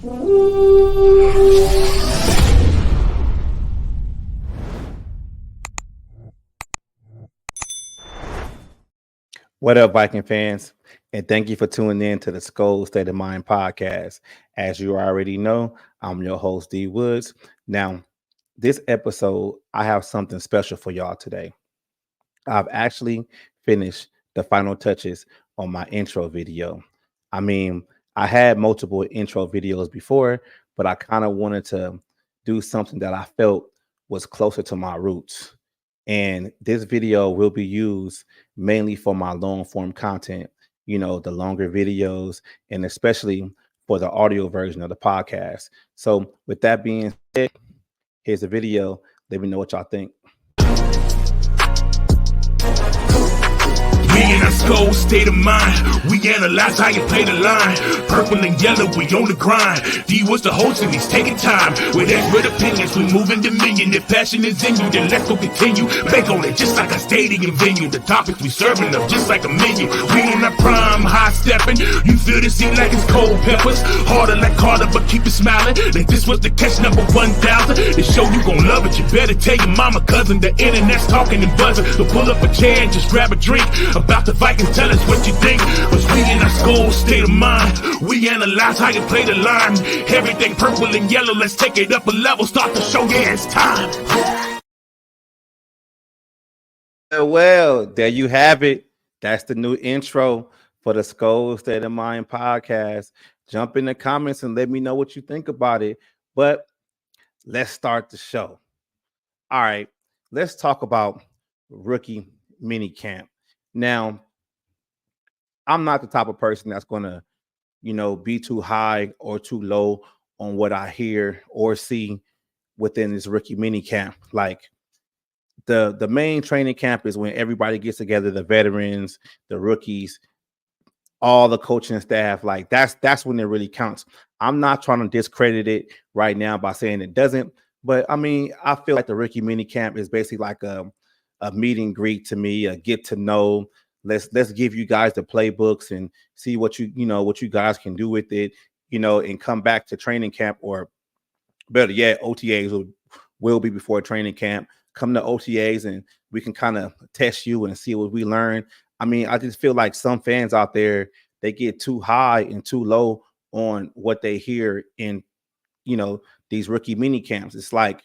What up, Viking fans? And thank you for tuning in to the Skol State of Mind podcast. As you already know, I'm your host, D Woods. Now, this episode, I have something special for y'all today. I've actually finished the final touches on my intro video. I mean, I had multiple intro videos before, but I kind of wanted to do something that I felt was closer to my roots. And this video will be used mainly for my long form content, the longer videos, and especially for the audio version of the podcast. So, with that being said, here's the video. Let me know what y'all think. Me and our Skol state of mind. We analyze how you play the line. Purple and yellow, we on the grind. D was the host and he's taking time. With expert opinions, we moving dominion. If passion is in you, then let's go continue. Bank on it just like a stadium venue. The topics we serving up just like a menu. We in our prime, high stepping. You feel the seat like it's cold peppers. Harder like Carter, but keep it smiling. Like this was the catch number 1,000. The show you gon' love it. You better tell your mama, cousin. The internet's talking and buzzing. So pull up a chair and just grab a drink. About the Vikings, tell us what you think. Cause we in our Skol state of mind. We analyze how you play the line. Everything purple and yellow, let's take it up a level. Start the show, yeah, it's time. Well, there you have it. That's the new intro for the Skol State of Mind podcast. Jump in the comments and let me know what you think about it. But let's start the show. All right, let's talk about rookie mini camp. Now, I'm not the type of person that's going to, be too high or too low on what I hear or see within this rookie mini camp. Like the main training camp is when everybody gets together, the veterans, the rookies, all the coaching staff. Like that's when it really counts. I'm not trying to discredit it right now by saying it doesn't, but I mean, I feel like the rookie mini camp is basically like a meet and greet to me, a get to know. Let's give you guys the playbooks and see what you guys can do with it, and come back to training camp, or better yet, OTAs will be before training camp. Come to OTAs and we can kind of test you and see what we learn. I mean, I just feel like some fans out there, they get too high and too low on what they hear in, these rookie mini camps. It's like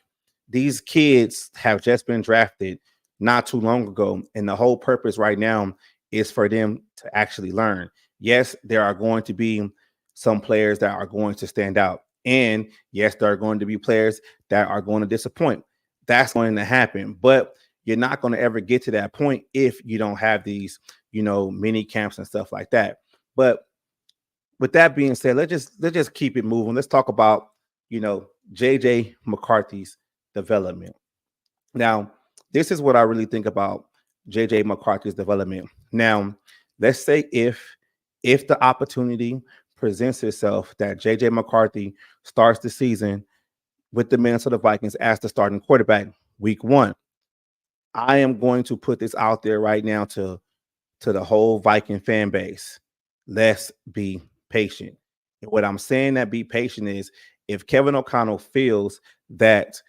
these kids have just been drafted not too long ago, and the whole purpose right now is for them to actually learn. Yes, there are going to be some players that are going to stand out, and yes, there are going to be players that are going to disappoint. That's going to happen, but you're not going to ever get to that point if you don't have these, mini camps and stuff like that. But with that being said, let's just keep it moving. Let's talk about, JJ McCarthy's development. Now, this is what I really think about JJ McCarthy's development. Now, let's say if the opportunity presents itself that JJ McCarthy starts the season with the Minnesota Vikings as the starting quarterback week 1, I am going to put this out there right now to the whole Viking fan base. Let's be patient. And what I'm saying that be patient is if Kevin O'Connell feels that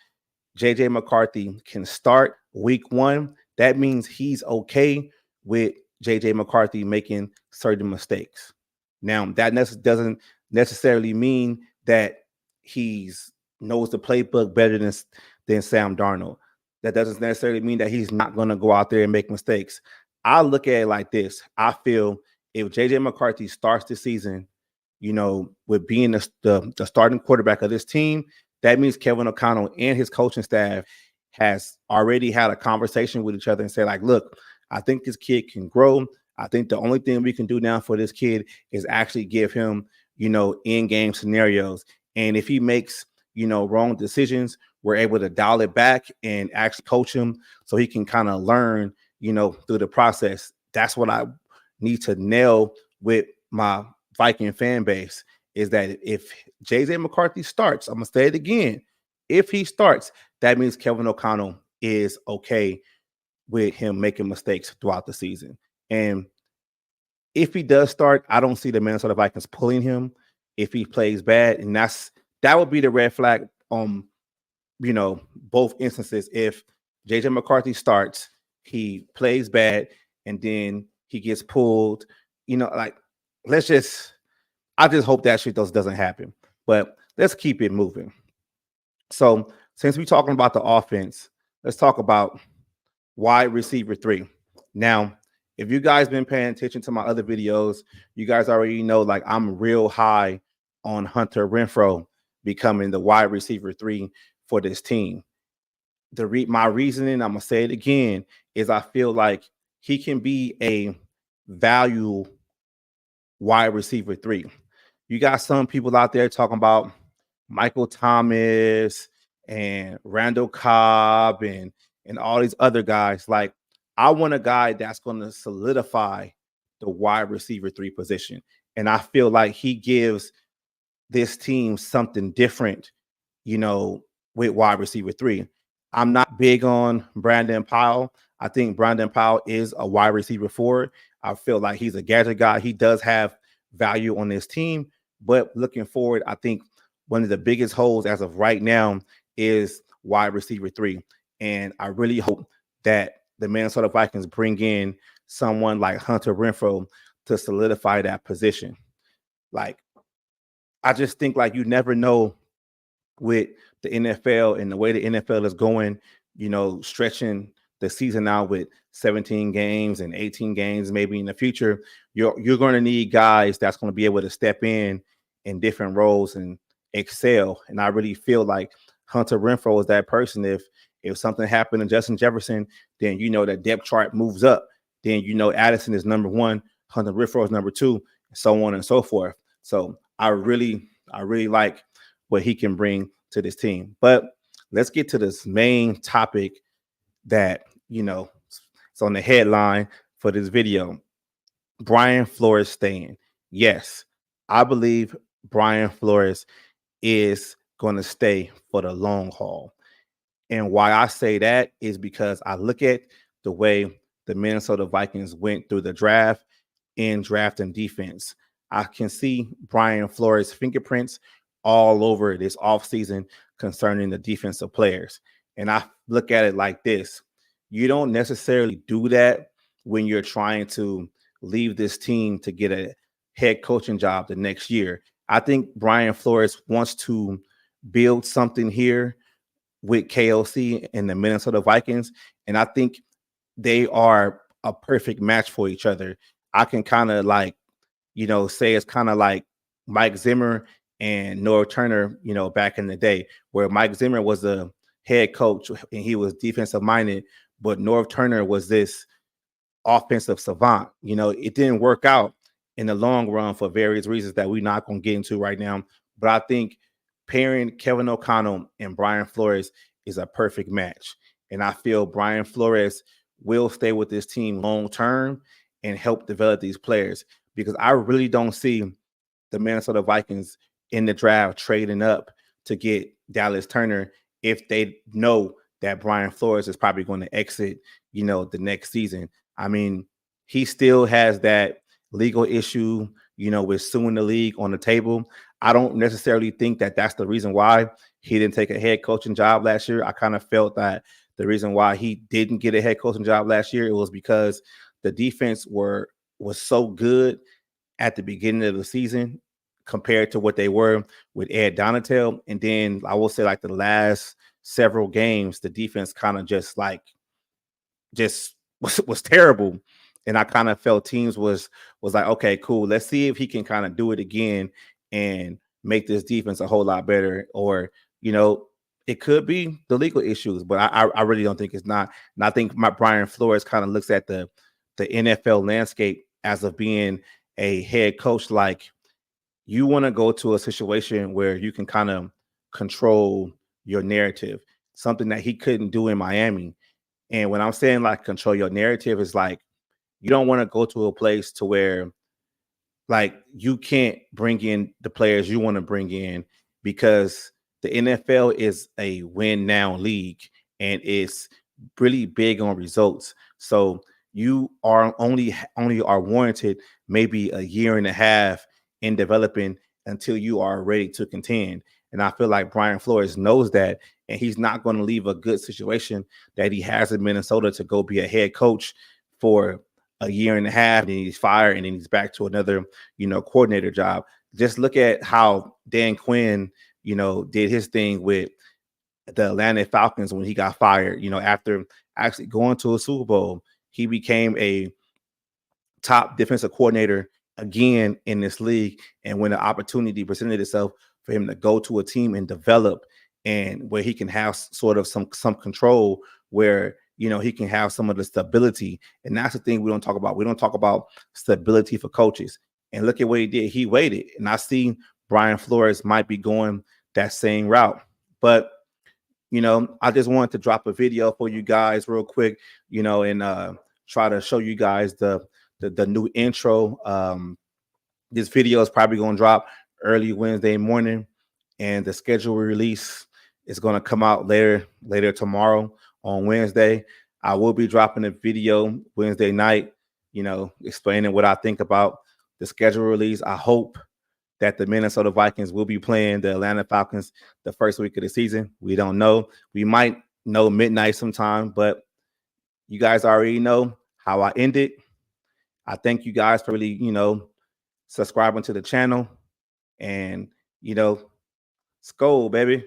JJ McCarthy can start week 1, that means he's okay with JJ McCarthy making certain mistakes. Now, that doesn't necessarily mean that he's knows the playbook better than Sam Darnold. That doesn't necessarily mean that he's not going to go out there and make mistakes. I look at it like this. I feel if JJ McCarthy starts the season, with being the starting quarterback of this team, that means Kevin O'Connell and his coaching staff has already had a conversation with each other and say, like, look, I think this kid can grow. I think the only thing we can do now for this kid is actually give him, in-game scenarios. And if he makes, wrong decisions, we're able to dial it back and actually coach him so he can kind of learn, through the process. That's what I need to nail with my Viking fan base, is that if JJ McCarthy starts, I'm going to say it again, if he starts, that means Kevin O'Connell is okay with him making mistakes throughout the season. And if he does start, I don't see the Minnesota Vikings pulling him if he plays bad, and that would be the red flag. Both instances. If JJ McCarthy starts, he plays bad, and then he gets pulled. Like let's just. I just hope that shit doesn't happen. But let's keep it moving. So since we're talking about the offense, let's talk about wide receiver 3. Now, if you guys been paying attention to my other videos, you guys already know like I'm real high on Hunter Renfrow becoming the wide receiver 3 for this team. My reasoning, I'm gonna say it again, is I feel like he can be a value wide receiver 3. You got some people out there talking about Michael Thomas and Randall Cobb and all these other guys. Like, I want a guy that's going to solidify the wide receiver 3 position. And I feel like he gives this team something different, with wide receiver 3. I'm not big on Brandon Powell. I think Brandon Powell is a wide receiver 4. I feel like he's a gadget guy. He does have value on this team, but looking forward, I think one of the biggest holes as of right now is wide receiver 3. And I really hope that the Minnesota Vikings bring in someone like Hunter Renfrow to solidify that position. Like, I just think like you never know with the NFL and the way the NFL is going, stretching the season out with 17 games and 18 games maybe in the future, you're going to need guys that's going to be able to step in different roles and excel. And I really feel like Hunter Renfrow is that person. If something happened to Justin Jefferson, then that depth chart moves up. Then Addison is number 1, Hunter Renfrow is number 2, and so on and so forth. So I really like what he can bring to this team. But let's get to this main topic that, it's on the headline for this video. Brian Flores staying. Yes, I believe Brian Flores is going to stay for the long haul. And why I say that is because I look at the way the Minnesota Vikings went through the draft in draft and defense. I can see Brian Flores' fingerprints all over this offseason concerning the defensive players. And I look at it like this. You don't necessarily do that when you're trying to leave this team to get a head coaching job the next year. I think Brian Flores wants to build something here with KOC and the Minnesota Vikings. And I think they are a perfect match for each other. I can kind of say it's kind of like Mike Zimmer and Norv Turner, back in the day, where Mike Zimmer was the head coach and he was defensive minded, but Norv Turner was this offensive savant. It didn't work out in the long run for various reasons that we're not going to get into right now. But I think pairing Kevin O'Connell and Brian Flores is a perfect match. And I feel Brian Flores will stay with this team long term and help develop these players, because I really don't see the Minnesota Vikings in the draft trading up to get Dallas Turner if they know that Brian Flores is probably going to exit, the next season. I mean, he still has that legal issue, with suing the league on the table. I don't necessarily think that that's the reason why he didn't take a head coaching job last year. I kind of felt that the reason why he didn't get a head coaching job last year, it was because the defense was so good at the beginning of the season compared to what they were with Ed Donatel. And then I will say like the last several games, the defense kind of just was terrible. And I kind of felt teams was like, okay, cool. Let's see if he can kind of do it again and make this defense a whole lot better. Or, it could be the legal issues, but I really don't think it's not. And I think Brian Flores kind of looks at the NFL landscape as of being a head coach. Like, you want to go to a situation where you can kind of control your narrative, something that he couldn't do in Miami. And when I'm saying like control your narrative, is like, you don't want to go to a place to where like you can't bring in the players you want to bring in, because the NFL is a win now league and it's really big on results. So you are only are warranted maybe a year and a half in developing until you are ready to contend. And I feel like Brian Flores knows that, and he's not going to leave a good situation that he has in Minnesota to go be a head coach for a year and a half, and then he's fired, and then he's back to another, coordinator job. Just look at how Dan Quinn, did his thing with the Atlanta Falcons when he got fired. After actually going to a Super Bowl, he became a top defensive coordinator again in this league. And when the opportunity presented itself for him to go to a team and develop, and where he can have sort of some control, where he can have some of the stability. And that's the thing we don't talk about. We don't talk about stability for coaches. And look at what he did. He waited. And I see Brian Flores might be going that same route. But I just wanted to drop a video for you guys real quick, and try to show you guys the new intro. This video is probably going to drop early Wednesday morning, and the schedule release is going to come out later tomorrow on Wednesday. I will be dropping a video Wednesday night, explaining what I think about the schedule release. I hope that the Minnesota Vikings will be playing the Atlanta Falcons the first week of the season. We don't know. We might know midnight sometime, but you guys already know how I ended. I thank you guys for really, subscribing to the channel, and, Skol, baby.